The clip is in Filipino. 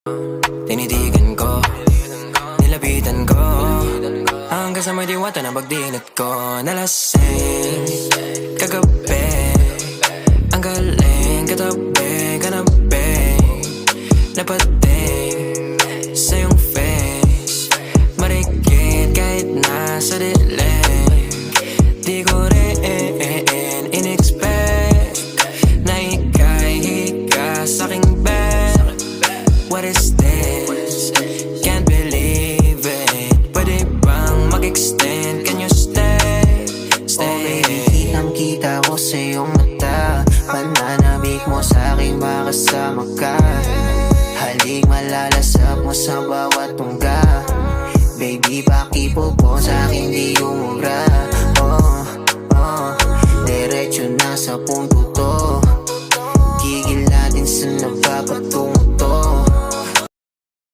Tinitigan ko, nilapitan ko, hanggang sa may diwata na pagdinat ko. Nalasing kagabi, ang galing katabi, kanabi, napating sa iyong face, marikit kahit nasa dilim. Di ko rin in-expect na ika'y hika sa'king bed. What is this? Can't believe it. Pwede bang mag-extend? Can you stay? Stay. Okay, kitang-kita ko sa iyong mata, pananabik mo sa'king makasama ka. Halik malalasap mo sa bawat tungga. Baby, pakipo po sa'kin di umubra. Diretso na sa punto